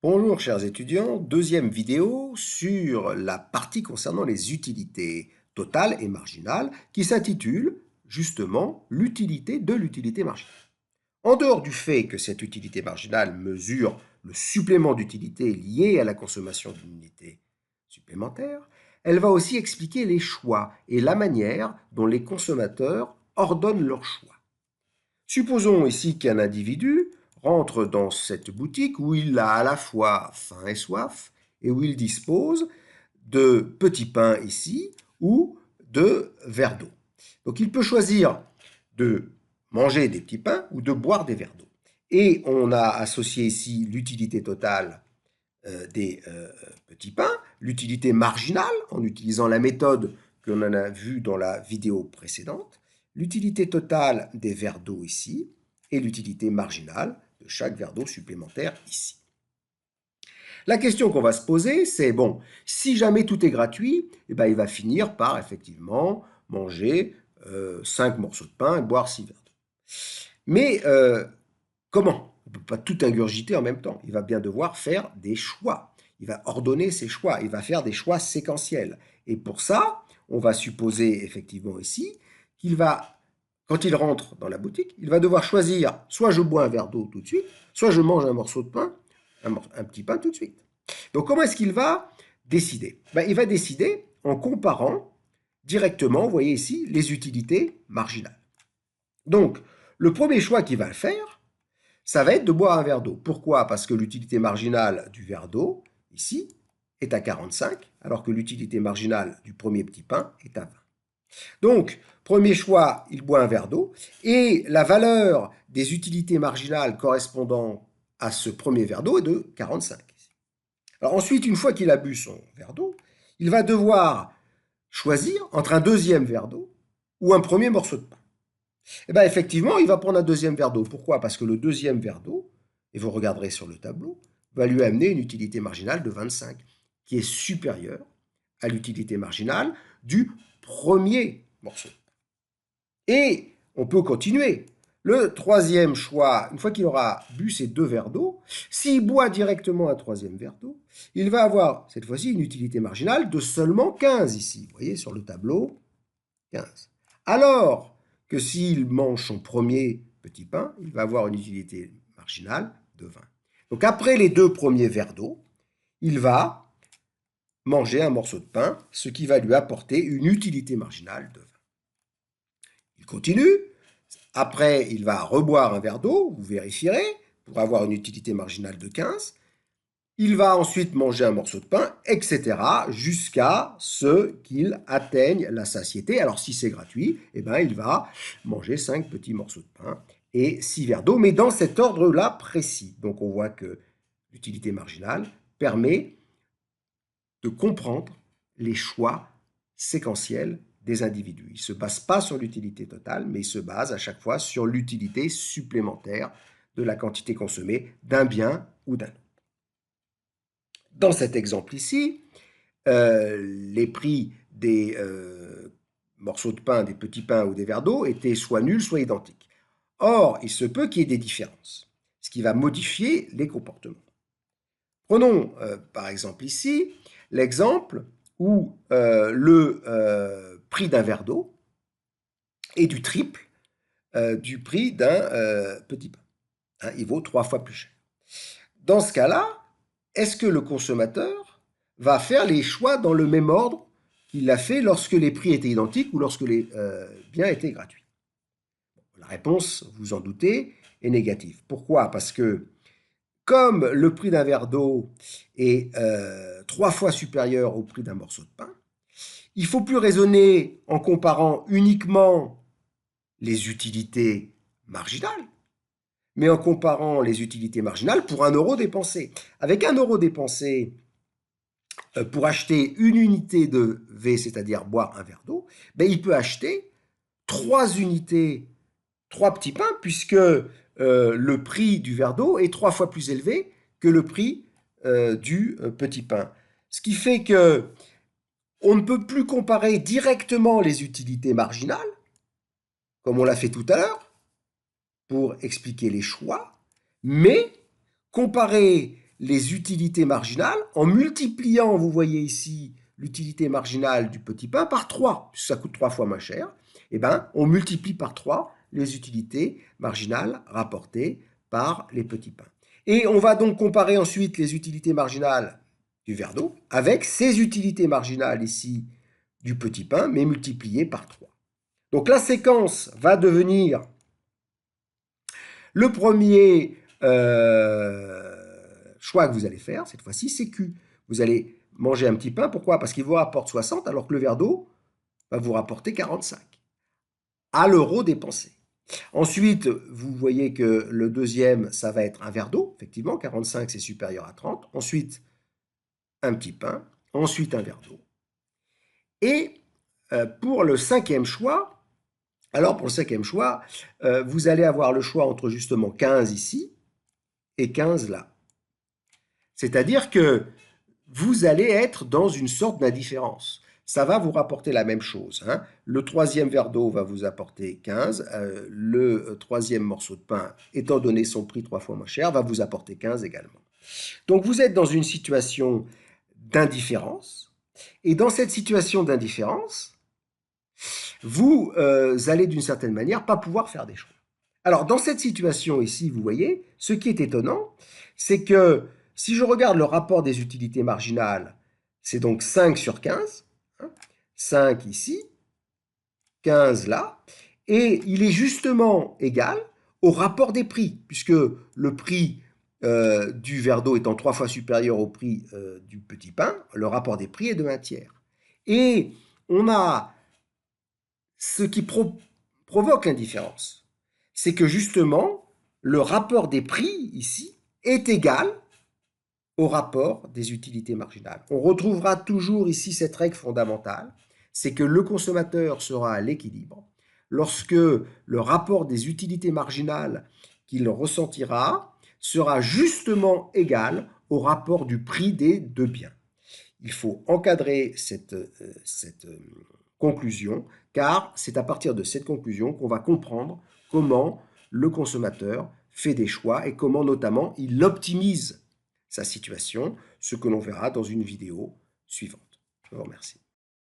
Bonjour chers étudiants, deuxième vidéo sur la partie concernant les utilités totales et marginales qui s'intitule justement l'utilité de l'utilité marginale. En dehors du fait que cette utilité marginale mesure le supplément d'utilité lié à la consommation d'une unité supplémentaire, elle va aussi expliquer les choix et la manière dont les consommateurs ordonnent leurs choix. Supposons ici qu'un individu rentre dans cette boutique où il a à la fois faim et soif et où il dispose de petits pains ici ou de verres d'eau. Donc il peut choisir de manger des petits pains ou de boire des verres d'eau. Et on a associé ici l'utilité totale des petits pains, l'utilité marginale en utilisant la méthode que l'on en a vue dans la vidéo précédente, l'utilité totale des verres d'eau ici et l'utilité marginale de chaque verre d'eau supplémentaire ici. La question qu'on va se poser, c'est bon, si jamais tout est gratuit, eh ben, il va finir par effectivement manger 5 morceaux de pain et boire 6 verres d'eau. Mais comment? On ne peut pas tout ingurgiter en même temps. Il va bien devoir faire des choix. Il va ordonner ses choix. Il va faire des choix séquentiels. Et pour ça, on va supposer effectivement ici qu'il va, quand il rentre dans la boutique, il va devoir choisir soit je bois un verre d'eau tout de suite, soit je mange un morceau de pain, un petit pain tout de suite. Donc comment est-ce qu'il va décider? Il va décider en comparant directement, vous voyez ici, les utilités marginales. Donc, le premier choix qu'il va faire, ça va être de boire un verre d'eau. Pourquoi? Parce que l'utilité marginale du verre d'eau, ici, est à 45, alors que l'utilité marginale du premier petit pain est à 20. Donc, premier choix, il boit un verre d'eau, et la valeur des utilités marginales correspondant à ce premier verre d'eau est de 45. Alors ensuite, une fois qu'il a bu son verre d'eau, il va devoir choisir entre un deuxième verre d'eau ou un premier morceau de pain. Eh bien, effectivement, il va prendre un deuxième verre d'eau. Pourquoi? Parce que le deuxième verre d'eau, et vous regarderez sur le tableau, va lui amener une utilité marginale de 25, qui est supérieure à l'utilité marginale du premier morceau. Et on peut continuer. Le troisième choix, une fois qu'il aura bu ces deux verres d'eau, s'il boit directement un troisième verre d'eau, il va avoir cette fois-ci une utilité marginale de seulement 15 ici. Vous voyez sur le tableau, 15. Alors que s'il mange son premier petit pain, il va avoir une utilité marginale de 20. Donc après les deux premiers verres d'eau, il va manger un morceau de pain, ce qui va lui apporter une utilité marginale de 20. Il continue. Après, il va reboire un verre d'eau, vous vérifierez, pour avoir une utilité marginale de 15. Il va ensuite manger un morceau de pain, etc., jusqu'à ce qu'il atteigne la satiété. Alors, si c'est gratuit, eh ben, il va manger 5 petits morceaux de pain et 6 verres d'eau, mais dans cet ordre-là précis. Donc, on voit que l'utilité marginale permet de comprendre les choix séquentiels des individus. Il ne se base pas sur l'utilité totale, mais il se base à chaque fois sur l'utilité supplémentaire de la quantité consommée d'un bien ou d'un autre. Dans cet exemple ici, les prix des morceaux de pain, des petits pains ou des verres d'eau étaient soit nuls, soit identiques. Or, il se peut qu'il y ait des différences, ce qui va modifier les comportements. Prenons par exemple ici l'exemple où le prix d'un verre d'eau est du triple du prix d'un petit pain. Hein, il vaut 3 fois plus cher. Dans ce cas-là, est-ce que le consommateur va faire les choix dans le même ordre qu'il l'a fait lorsque les prix étaient identiques ou lorsque les biens étaient gratuits? La réponse, vous en doutez, est négative. Pourquoi? Parce que comme le prix d'un verre d'eau est 3 fois supérieur au prix d'un morceau de pain, il ne faut plus raisonner en comparant uniquement les utilités marginales, mais en comparant les utilités marginales pour 1 euro dépensé. Avec 1 euro dépensé pour acheter une unité de V, c'est-à-dire boire un verre d'eau, ben, il peut acheter 3 unités, 3 petits pains, puisque le prix du verre d'eau est 3 fois plus élevé que le prix du petit pain. Ce qui fait que on ne peut plus comparer directement les utilités marginales, comme on l'a fait tout à l'heure, pour expliquer les choix, mais comparer les utilités marginales en multipliant, vous voyez ici, l'utilité marginale du petit pain par 3, puisque ça coûte 3 fois moins cher. Eh bien, on multiplie par 3 les utilités marginales rapportées par les petits pains. Et on va donc comparer ensuite les utilités marginales du verre d'eau avec ces utilités marginales ici du petit pain, mais multipliées par 3. Donc la séquence va devenir le premier choix que vous allez faire, cette fois-ci, c'est Q. Vous allez manger un petit pain, pourquoi? Parce qu'il vous rapporte 60, alors que le verre d'eau va vous rapporter 45 à l'euro dépensé. Ensuite, vous voyez que le deuxième, ça va être un verre d'eau, effectivement, 45 c'est supérieur à 30. Ensuite, un petit pain, ensuite un verre d'eau. Et pour le cinquième choix, alors pour le cinquième choix, vous allez avoir le choix entre justement 15 ici et 15 là. C'est-à-dire que vous allez être dans une sorte d'indifférence. Ça va vous rapporter la même chose, hein. Le troisième verre d'eau va vous apporter 15. Le troisième morceau de pain, étant donné son prix 3 fois moins cher, va vous apporter 15 également. Donc vous êtes dans une situation d'indifférence. Et dans cette situation d'indifférence, vous allez d'une certaine manière pas pouvoir faire des choix. Alors dans cette situation ici, vous voyez, ce qui est étonnant, c'est que si je regarde le rapport des utilités marginales, c'est donc 5 sur 15, hein, 5 ici, 15 là, et il est justement égal au rapport des prix, puisque le prix du verre d'eau étant 3 fois supérieur au prix du petit pain, le rapport des prix est de 1 tiers. Et on a ce qui provoque l'indifférence, c'est que justement, le rapport des prix ici est égal au rapport des utilités marginales. On retrouvera toujours ici cette règle fondamentale, c'est que le consommateur sera à l'équilibre lorsque le rapport des utilités marginales qu'il ressentira sera justement égal au rapport du prix des deux biens. Il faut encadrer cette conclusion, car c'est à partir de cette conclusion qu'on va comprendre comment le consommateur fait des choix et comment notamment il optimise sa situation, ce que l'on verra dans une vidéo suivante. Je vous remercie.